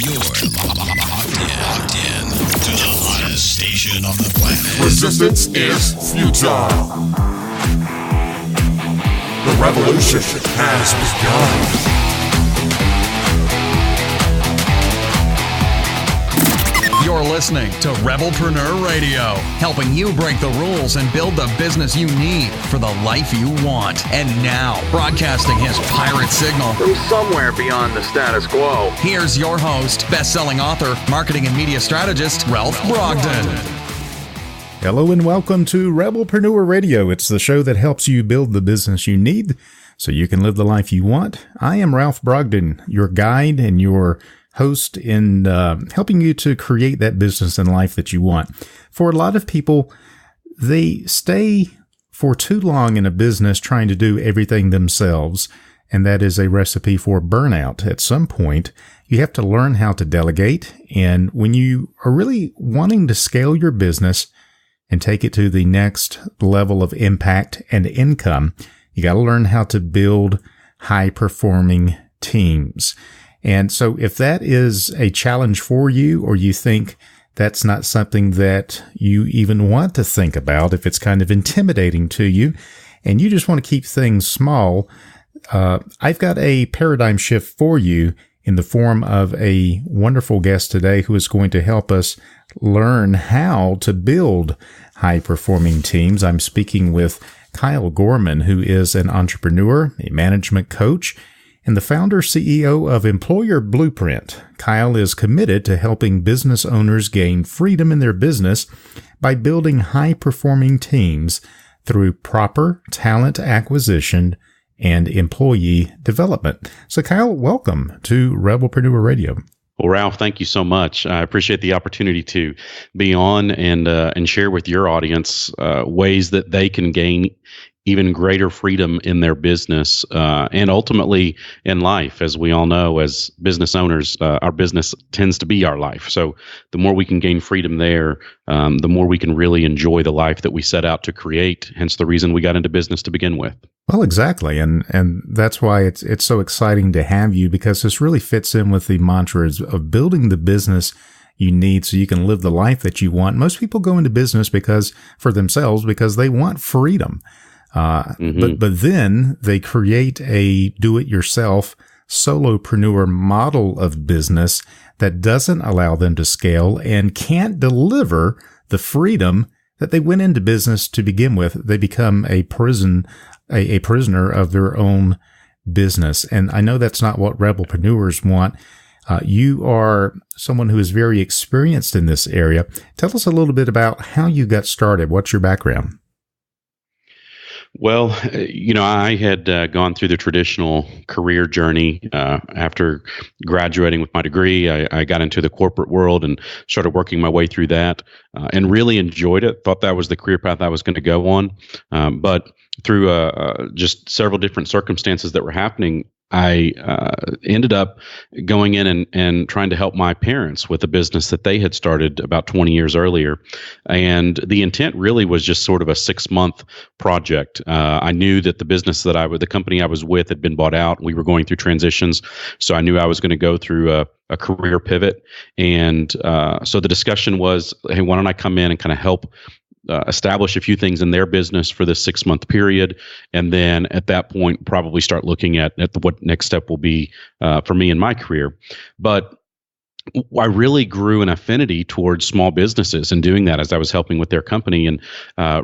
You're locked in to the hottest station on the planet. Resistance is futile. The revolution has begun. You're listening to Rebelpreneur Radio, helping you break the rules and build the business you need for the life you want. And now, broadcasting his pirate signal from somewhere beyond the status quo, here's your host, best-selling author, marketing and media strategist, Ralph Brogden. Hello and welcome to Rebelpreneur Radio. It's the show that helps you build the business you need so you can live the life you want. I am Ralph Brogden, your guide and your host in helping you to create that business and life that you want. For a lot of people, they stay for too long in a business trying to do everything themselves, and that is a recipe for burnout. At some point, you have to learn how to delegate, and when you are really wanting to scale your business and take it to the next level of impact and income, you got to learn how to build high-performing teams. And so if that is a challenge for you, or you think that's not something that you even want to think about, if it's kind of intimidating to you, and you just want to keep things small, I've got a paradigm shift for you in the form of a wonderful guest today who is going to help us learn how to build high-performing teams. I'm speaking with Kyle Gorman, who is an entrepreneur, a management coach, and the founder CEO of Employer Blueprint. Kyle is committed to helping business owners gain freedom in their business by building high-performing teams through proper talent acquisition and employee development. So Kyle, welcome to Rebelpreneur Radio. Well, Ralph, thank you so much. I appreciate the opportunity to be on and share with your audience ways that they can gain even greater freedom in their business and ultimately in life. As we all know, as business owners, our business tends to be our life. So the more we can gain freedom there, the more we can really enjoy the life that we set out to create, hence the reason we got into business to begin with. Well, exactly. And that's why it's so exciting to have you, because this really fits in with the mantras of building the business you need so you can live the life that you want. Most people go into business for themselves because they want freedom. But then they create a do-it-yourself solopreneur model of business that doesn't allow them to scale and can't deliver the freedom that they went into business to begin with. They become a prisoner of their own business. And I know that's not what Rebelpreneurs want. You are someone who is very experienced in this area. Tell us a little bit about how you got started. What's your background? Well, I had gone through the traditional career journey. After graduating with my degree, I got into the corporate world and started working my way through that and really enjoyed it. Thought that was the career path I was going to go on. But through just several different circumstances that were happening, I ended up going in and trying to help my parents with a business that they had started about 20 years earlier. And the intent really was just sort of a 6-month project. I knew that the company I was with had been bought out. We were going through transitions. So I knew I was going to go through a career pivot. And so the discussion was, hey, why don't I come in and kind of help establish a few things in their business for this 6-month period, and then at that point probably start looking at what next step will be for me in my career. But I really grew an affinity towards small businesses and doing that as I was helping with their company, and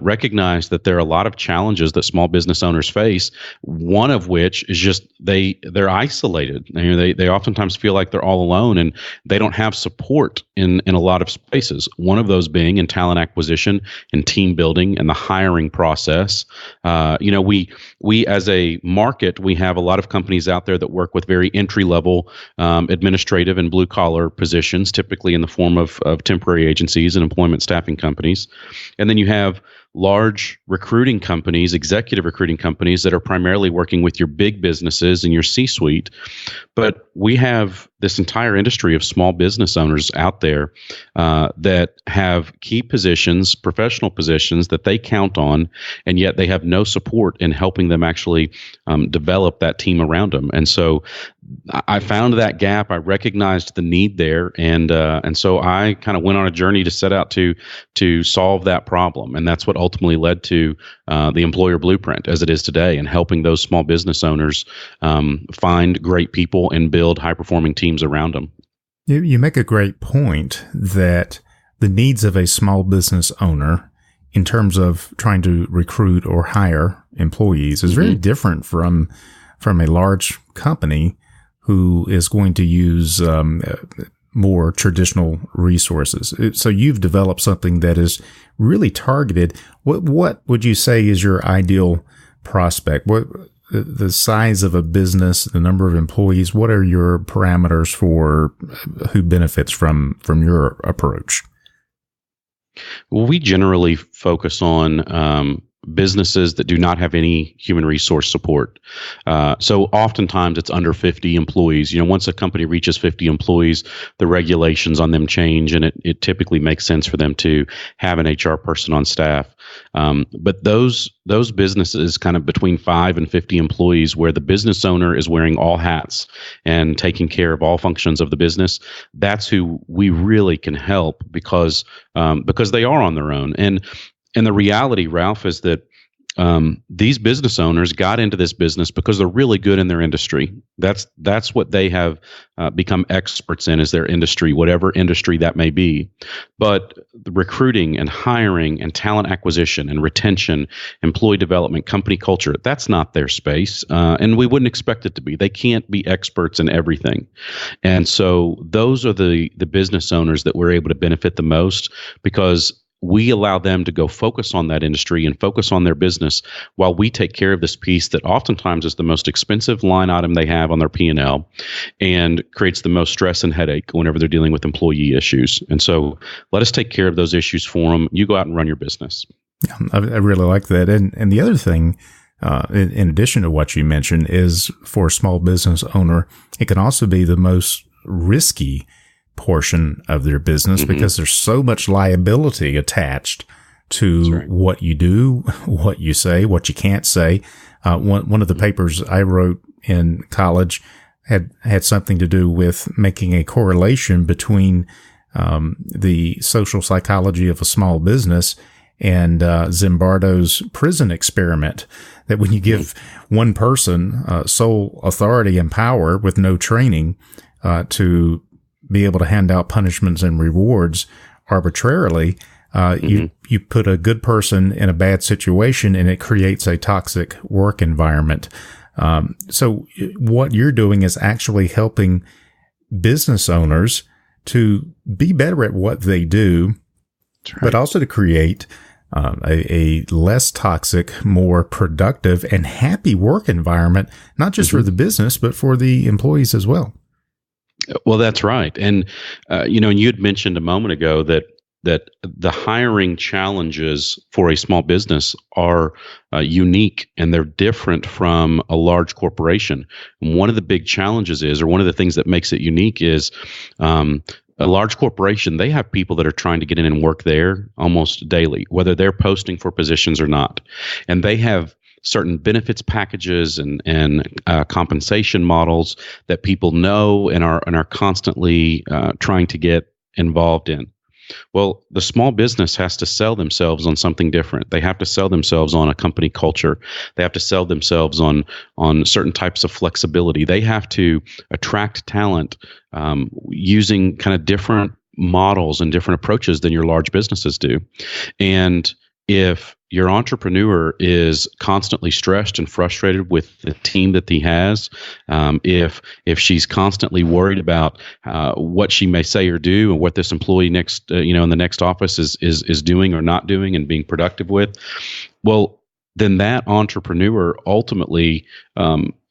recognized that there are a lot of challenges that small business owners face. One of which is just they're isolated. They oftentimes feel like they're all alone and they don't have support in a lot of spaces. One of those being in talent acquisition and team building and the hiring process. We as a market, we have a lot of companies out there that work with very entry level administrative and blue collar positions, typically in the form of temporary agencies and employment staffing companies. And then you have large recruiting companies, executive recruiting companies that are primarily working with your big businesses and your C-suite. But we have this entire industry of small business owners out there that have key positions, professional positions that they count on, and yet they have no support in helping them actually develop that team around them. And so I found that gap. I recognized the need there, and so I kind of went on a journey to set out to solve that problem, and that's what ultimately led to the employer blueprint as it is today, and helping those small business owners find great people and build high performing teams around them. You make a great point that the needs of a small business owner in terms of trying to recruit or hire employees is very different from a large company who is going to use more traditional resources. So you've developed something that is really targeted. What would you say is your ideal prospect? What the size of a business, the number of employees? What are your parameters for who benefits from your approach? Well, we generally focus on businesses that do not have any human resource support. So oftentimes it's under 50 employees. Once a company reaches 50 employees, the regulations on them change, and it typically makes sense for them to have an HR person on staff. But those businesses kind of between 5 and 50 employees, where the business owner is wearing all hats and taking care of all functions of the business, that's who we really can help because they are on their own. And the reality, Ralph, is that these business owners got into this business because they're really good in their industry. That's what they have become experts in, is their industry, whatever industry that may be. But the recruiting and hiring and talent acquisition and retention, employee development, company culture, that's not their space. And we wouldn't expect it to be. They can't be experts in everything. And so those are the business owners that we're able to benefit the most, because we allow them to go focus on that industry and focus on their business while we take care of this piece that oftentimes is the most expensive line item they have on their P&L and creates the most stress and headache whenever they're dealing with employee issues. And so let us take care of those issues for them. You go out and run your business. Yeah, I really like that. And the other thing, in addition to what you mentioned, is for a small business owner, it can also be the most risky portion of their business because there's so much liability attached to what you do, what you say, what you can't say. One of the papers I wrote in college had something to do with making a correlation between the social psychology of a small business and Zimbardo's prison experiment, that when you give one person sole authority and power with no training to be able to hand out punishments and rewards arbitrarily, you put a good person in a bad situation, and it creates a toxic work environment. So what you're doing is actually helping business owners to be better at what they do, but also to create a less toxic, more productive and happy work environment, not just for the business, but for the employees as well. Well, that's right. And, and you had mentioned a moment ago that the hiring challenges for a small business are unique, and they're different from a large corporation. And one of the big challenges is, or one of the things that makes it unique is, a large corporation, they have people that are trying to get in and work there almost daily, whether they're posting for positions or not. And they have certain benefits packages and compensation models that people know and are constantly trying to get involved in. Well, the small business has to sell themselves on something different. They have to sell themselves on a company culture. They have to sell themselves on certain types of flexibility. They have to attract talent using kind of different models and different approaches than your large businesses do. And if your entrepreneur is constantly stressed and frustrated with the team that he has, if she's constantly worried about what she may say or do, and what this employee next, in the next office is doing or not doing and being productive with, well, then that entrepreneur ultimately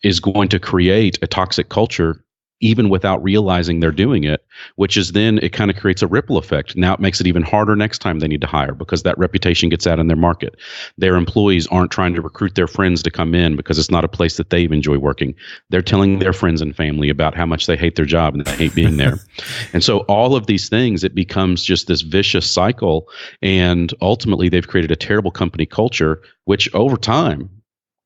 is going to create a toxic culture, even without realizing they're doing it, which is then it kind of creates a ripple effect. Now it makes it even harder next time they need to hire, because that reputation gets out in their market. Their employees aren't trying to recruit their friends to come in because it's not a place that they enjoy working. They're telling their friends and family about how much they hate their job and they hate being there. And so all of these things, it becomes just this vicious cycle. And ultimately they've created a terrible company culture, which over time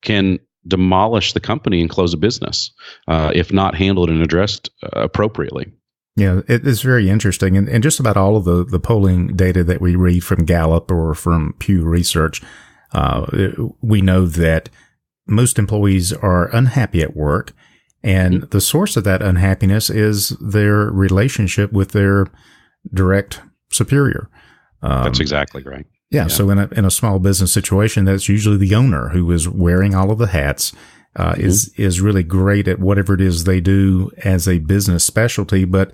can demolish the company and close a business if not handled and addressed appropriately. Yeah, it is very interesting. And just about all of the polling data that we read from Gallup or from Pew Research, we know that most employees are unhappy at work. And the source of that unhappiness is their relationship with their direct superior. That's exactly right. Yeah. So in a small business situation, that's usually the owner who is wearing all of the hats, is really great at whatever it is they do as a business specialty, but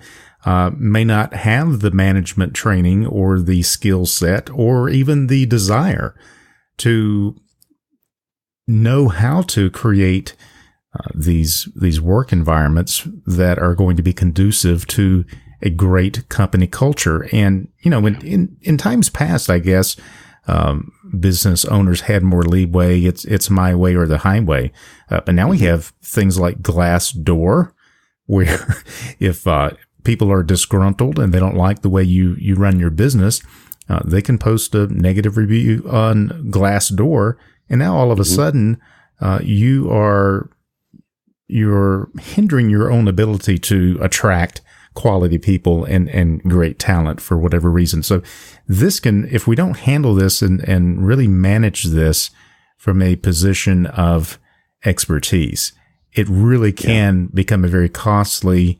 may not have the management training or the skill set or even the desire to know how to create these work environments that are going to be conducive to a great company culture. And, in times past, I guess, business owners had more leeway. It's my way or the highway. But now we have things like Glassdoor, where if people are disgruntled and they don't like the way you run your business, they can post a negative review on Glassdoor. And now all of a sudden, you're hindering your own ability to attract quality people and great talent for whatever reason. So this can, if we don't handle this and really manage this from a position of expertise, it really can become a very costly,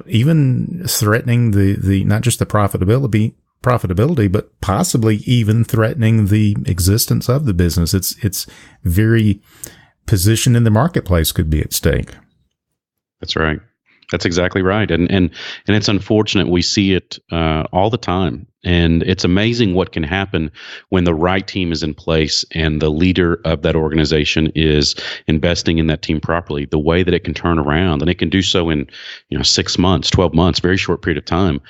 even threatening the not just the profitability, but possibly even threatening the existence of the business. It's very position in the marketplace could be at stake. That's right. That's exactly right. And it's unfortunate. We see it all the time. And it's amazing what can happen when the right team is in place and the leader of that organization is investing in that team properly, the way that it can turn around. And it can do so in 6 months, 12 months, very short period of time,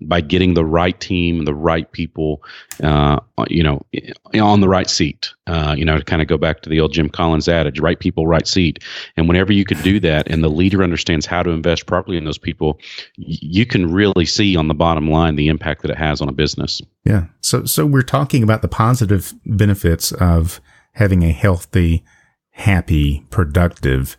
by getting the right team, the right people, on the right seat. To kind of go back to the old Jim Collins adage, right people, right seat. And whenever you could do that and the leader understands how to invest properly in those people, you can really see on the bottom line the impact that it has on a business. Yeah. So we're talking about the positive benefits of having a healthy, happy, productive,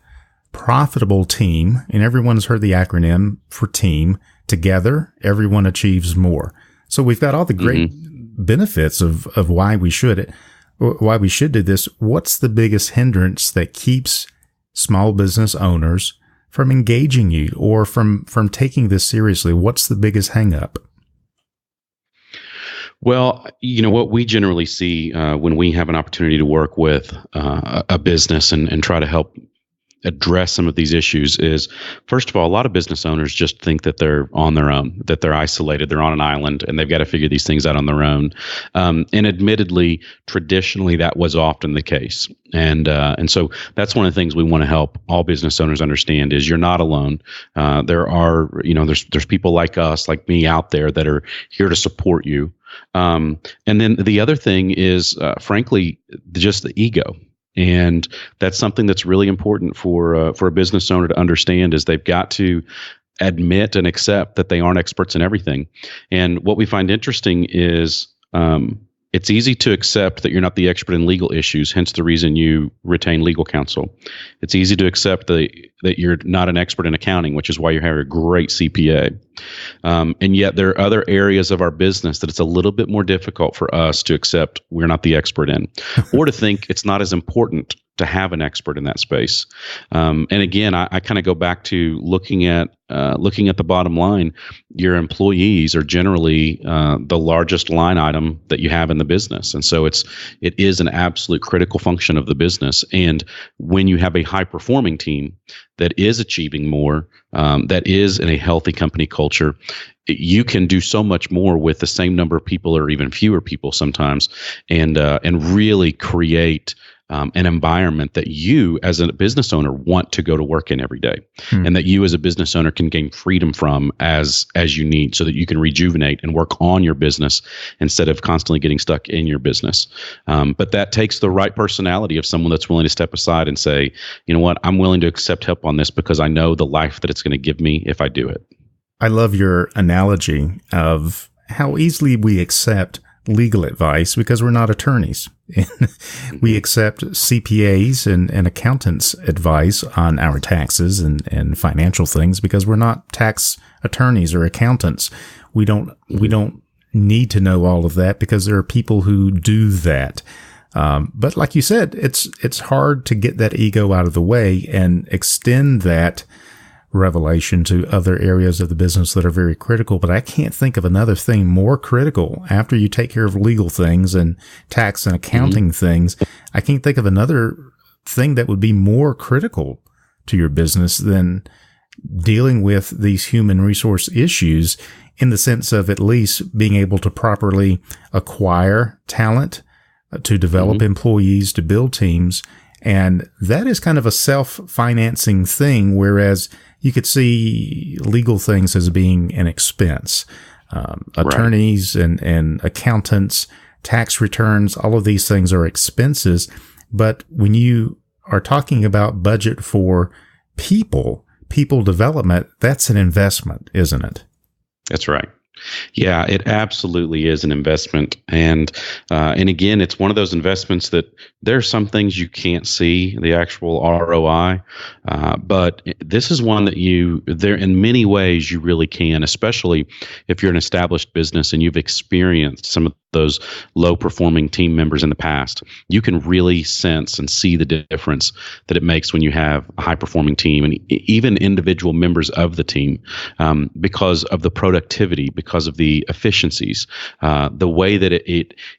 profitable team. And everyone's heard the acronym for team. Together, everyone achieves more. So we've got all the great benefits of why we should do this. What's the biggest hindrance that keeps small business owners from engaging you or from taking this seriously? What's the biggest hang up? Well, what we generally see when we have an opportunity to work with a business and try to help address some of these issues is, first of all, a lot of business owners just think that they're on their own, that they're isolated, they're on an island, and they've got to figure these things out on their own. And admittedly, traditionally, that was often the case. And so that's one of the things we want to help all business owners understand is you're not alone. There are, there's people like us, like me out there that are here to support you. And then the other thing is, frankly, just the ego. And that's something that's really important for a business owner to understand is they've got to admit and accept that they aren't experts in everything. And what we find interesting is it's easy to accept that you're not the expert in legal issues, hence the reason you retain legal counsel. It's easy to accept that you're not an expert in accounting, which is why you have a great CPA. And yet there are other areas of our business that it's a little bit more difficult for us to accept we're not the expert in, or to think it's not as important to have an expert in that space. And again, I kind of go back to looking at the bottom line. Your employees are generally the largest line item that you have in the business, and so it is an absolute critical function of the business. And when you have a high performing team that is achieving more, that is in a healthy company culture, you can do so much more with the same number of people or even fewer people sometimes, and really create an environment that you as a business owner want to go to work in every day, and that you as a business owner can gain freedom from as you need, so that you can rejuvenate and work on your business instead of constantly getting stuck in your business. But that takes the right personality of someone that's willing to step aside and say, you know what, I'm willing to accept help on this because I know the life that it's going to give me if I do it. I love your analogy of how easily we accept legal advice because we're not attorneys. We accept CPAs and accountants' advice on our taxes and financial things because we're not tax attorneys or accountants. We don't need to know all of that because there are people who do that. But like you said, it's hard to get that ego out of the way and extend that revelation to other areas of the business that are very critical. But I can't think of another thing more critical after you take care of legal things and tax and accounting things. I can't think of another thing that would be more critical to your business than dealing with these human resource issues, in the sense of at least being able to properly acquire talent, to develop employees, to build teams. And that is kind of a self-financing thing, whereas you could see legal things as being an expense. Attorneys and accountants, tax returns, all of these things are expenses. But when you are talking about budget for people development, that's an investment, isn't it? That's right. Yeah, it absolutely is an investment. And again, it's one of those investments that there are some things you can't see the actual ROI, but this is one that there in many ways you really can, especially if you're an established business and you've experienced some of those low performing team members in the past. You can really sense and see the difference that it makes when you have a high performing team and even individual members of the team, because of the productivity, because of the efficiencies, the way that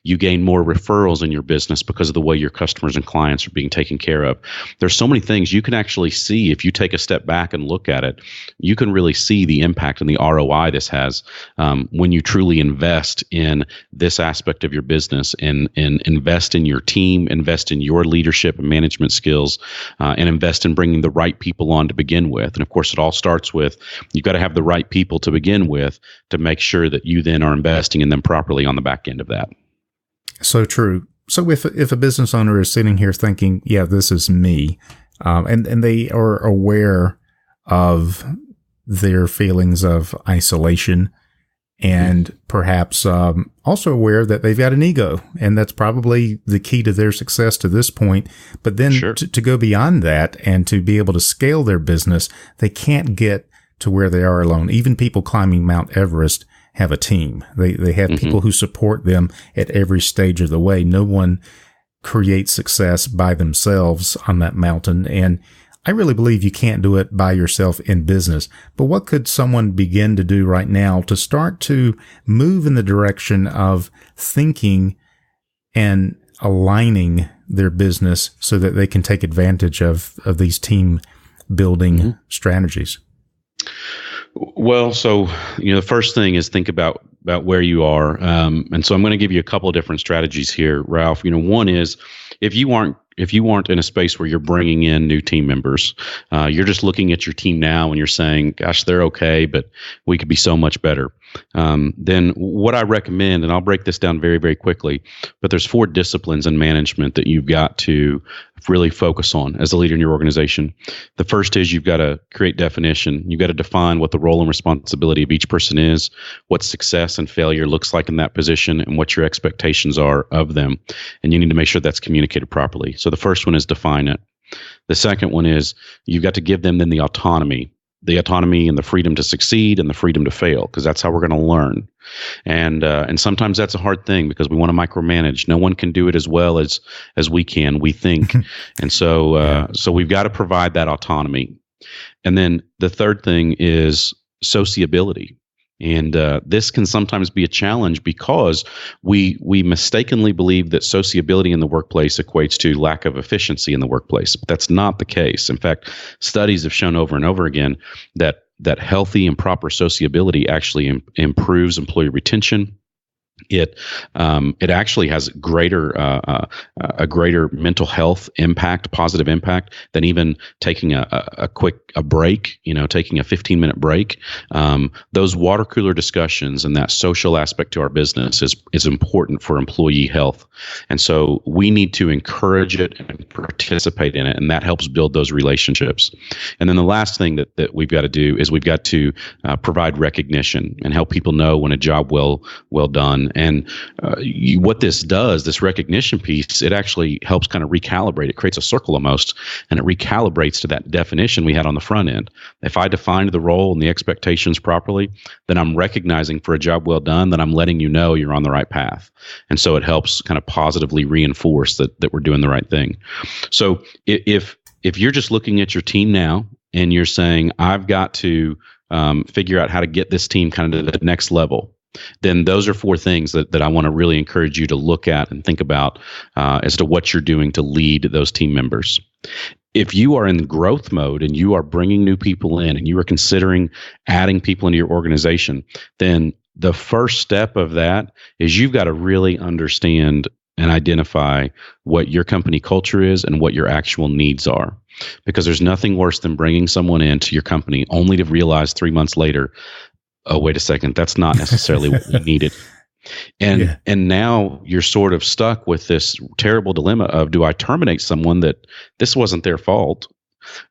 you gain more referrals in your business because of the way your customers and clients are being taken care of. There's so many things you can actually see if you take a step back and look at it. You can really see the impact and the ROI this has when you truly invest in this aspect of your business and invest in your team, invest in your leadership and management skills, and invest in bringing the right people on to begin with. And of course, it all starts with you've got to have the right people to begin with to make sure that you then are investing in them properly on the back end of that. So true. So if a business owner is sitting here thinking, yeah, this is me, and they are aware of their feelings of isolation, and perhaps also aware that they've got an ego, and that's probably the key to their success to this point. But then to go beyond that and to be able to scale their business, they can't get to where they are alone. Even people climbing Mount Everest have a team. They have people who support them at every stage of the way. No one creates success by themselves on that mountain. And I really believe you can't do it by yourself in business. But what could someone begin to do right now to start to move in the direction of thinking and aligning their business so that they can take advantage of these team building strategies? Well, so, the first thing is think about where you are. And so I'm going to give you a couple of different strategies here, Ralph. One is if you aren't in a space where you're bringing in new team members, you're just looking at your team now and you're saying, gosh, they're okay, but we could be so much better. Then what I recommend, and I'll break this down very, very quickly, but there's 4 disciplines in management that you've got to really focus on as a leader in your organization. The first is you've got to create definition. You've got to define what the role and responsibility of each person is, what success and failure looks like in that position, and what your expectations are of them. And you need to make sure that's communicated properly. So the first one is define it. The second one is you've got to give them then the autonomy and the freedom to succeed and the freedom to fail, because that's how we're going to learn. And sometimes that's a hard thing because we want to micromanage. No one can do it as well as we can, we think. And so we've got to provide that autonomy. And then the third thing is sociability. And this can sometimes be a challenge because we mistakenly believe that sociability in the workplace equates to lack of efficiency in the workplace. But that's not the case. In fact, studies have shown over and over again that healthy and proper sociability actually improves employee retention. It actually has a greater mental health impact, positive impact, than even taking a break. Taking a 15-minute break. Those water cooler discussions and that social aspect to our business is important for employee health, and so we need to encourage it and participate in it, and that helps build those relationships. And then the last thing that we've got to do is we've got to provide recognition and help people know when a job well done And what this does, this recognition piece, it actually helps kind of recalibrate. It creates a circle almost, and it recalibrates to that definition we had on the front end. If I defined the role and the expectations properly, then I'm recognizing for a job well done that I'm letting you know you're on the right path. And so it helps kind of positively reinforce that we're doing the right thing. So if you're just looking at your team now and you're saying, I've got to figure out how to get this team kind of to the next level, then those are 4 things that I want to really encourage you to look at and think about as to what you're doing to lead those team members. If you are in growth mode and you are bringing new people in and you are considering adding people into your organization, then the first step of that is you've got to really understand and identify what your company culture is and what your actual needs are. Because there's nothing worse than bringing someone into your company only to realize 3 months later, oh, wait a second, that's not necessarily what we needed. And now you're sort of stuck with this terrible dilemma of, do I terminate someone that this wasn't their fault?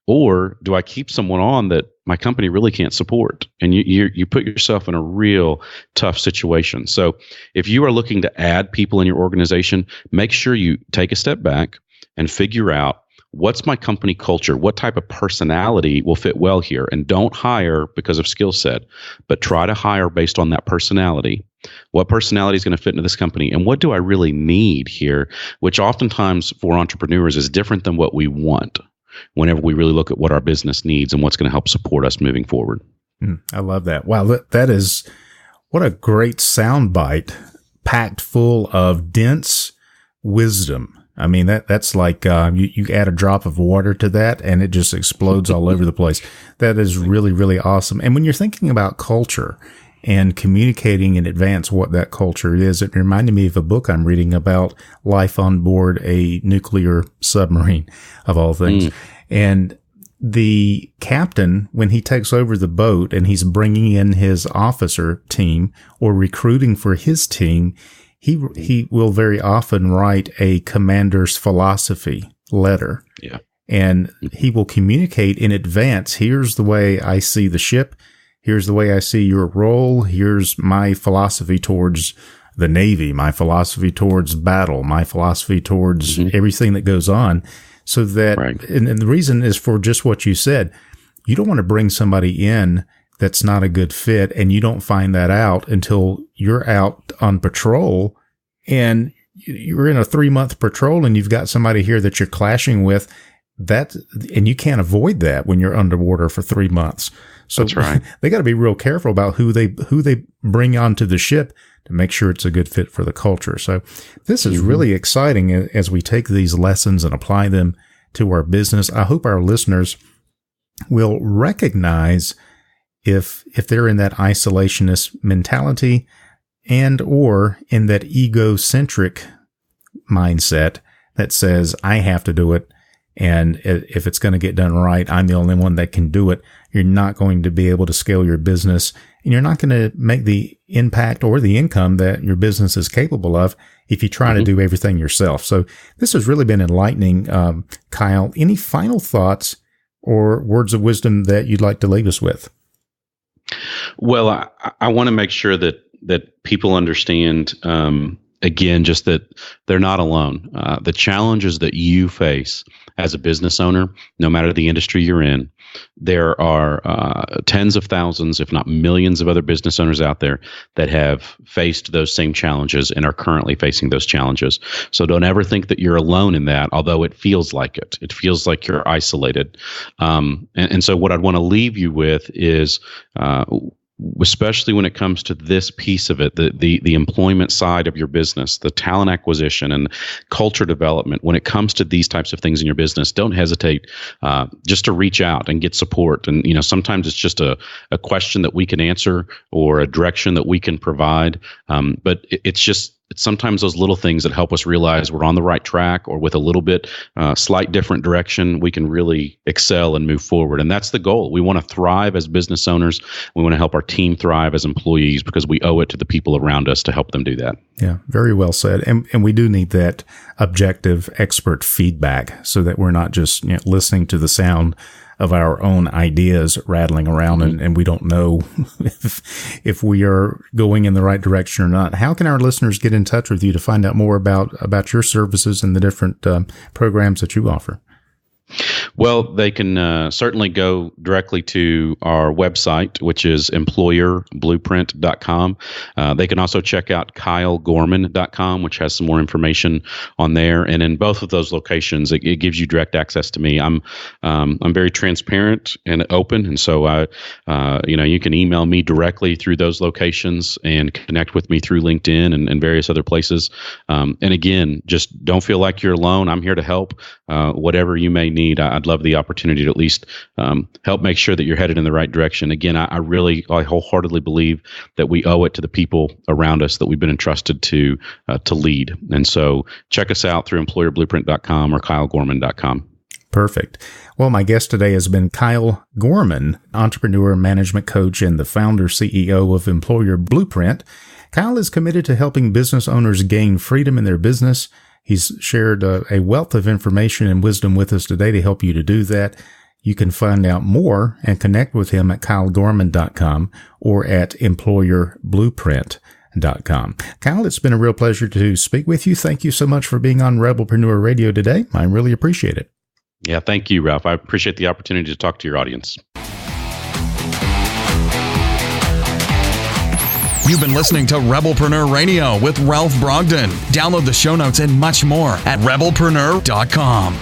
Or do I keep someone on that my company really can't support? And you put yourself in a real tough situation. So if you are looking to add people in your organization, make sure you take a step back and figure out, what's my company culture? What type of personality will fit well here? And don't hire because of skill set, but try to hire based on that personality. What personality is going to fit into this company? And what do I really need here? Which oftentimes for entrepreneurs is different than what we want whenever we really look at what our business needs and what's going to help support us moving forward. I love that. Wow, that is, what a great soundbite, packed full of dense wisdom. I mean, that's like you add a drop of water to that and it just explodes all over the place. That is really, really awesome. And when you're thinking about culture and communicating in advance what that culture is, it reminded me of a book I'm reading about life on board a nuclear submarine, of all things. And the captain, when he takes over the boat and he's bringing in his officer team or recruiting for his team, he will very often write a commander's philosophy letter. Yeah. And he will communicate in advance, here's the way I see the ship, here's the way I see your role, here's my philosophy towards the Navy, my philosophy towards battle, my philosophy towards everything that goes on. So that, and the reason is for just what you said. You don't want to bring somebody in that's not a good fit, and you don't find that out until you're out on patrol and you're in a 3-month patrol and you've got somebody here that you're clashing with. That, and you can't avoid that when you're underwater for 3 months. So that's right. They got to be real careful about who they bring onto the ship to make sure it's a good fit for the culture. So this is really exciting as we take these lessons and apply them to our business. I hope our listeners will recognize if they're in that isolationist mentality and or in that egocentric mindset that says, I have to do it. And if it's going to get done right, I'm the only one that can do it. You're not going to be able to scale your business, and you're not going to make the impact or the income that your business is capable of if you try to do everything yourself. So this has really been enlightening. Kyle, any final thoughts or words of wisdom that you'd like to leave us with? Well, I want to make sure that people understand, again, just that they're not alone. The challenges that you face as a business owner, no matter the industry you're in, there are tens of thousands, if not millions of other business owners out there that have faced those same challenges and are currently facing those challenges. So don't ever think that you're alone in that, although it feels like it. It feels like you're isolated. And so what I'd want to leave you with is, especially when it comes to this piece of it, the employment side of your business, the talent acquisition and culture development, when it comes to these types of things in your business, don't hesitate just to reach out and get support. And, sometimes it's just a question that we can answer or a direction that we can provide. But it's sometimes those little things that help us realize we're on the right track, or with a little bit slight different direction, we can really excel and move forward. And that's the goal. We want to thrive as business owners. We want to help our team thrive as employees because we owe it to the people around us to help them do that. Yeah, very well said. And we do need that objective expert feedback so that we're not just listening to the sound of our own ideas rattling around, and we don't know if we are going in the right direction or not. How can our listeners get in touch with you to find out more about your services and the different programs that you offer? Well, they can certainly go directly to our website, which is employerblueprint.com. They can also check out KyleGorman.com, which has some more information on there. And in both of those locations, it gives you direct access to me. I'm very transparent and open, and so you can email me directly through those locations and connect with me through LinkedIn and various other places. And again, just don't feel like you're alone. I'm here to help. Whatever you may need, I'd love the opportunity to at least help make sure that you're headed in the right direction. Again, I wholeheartedly believe that we owe it to the people around us that we've been entrusted to lead. And so check us out through employerblueprint.com or KyleGorman.com. Perfect. Well, my guest today has been Kyle Gorman, entrepreneur, management coach, and the founder CEO of Employer Blueprint. Kyle is committed to helping business owners gain freedom in their business. He's shared a wealth of information and wisdom with us today to help you to do that. You can find out more and connect with him at KyleGorman.com or at EmployerBlueprint.com. Kyle, it's been a real pleasure to speak with you. Thank you so much for being on Rebelpreneur Radio today. I really appreciate it. Yeah, thank you, Ralph. I appreciate the opportunity to talk to your audience. You've been listening to Rebelpreneur Radio with Ralph Brogden. Download the show notes and much more at rebelpreneur.com.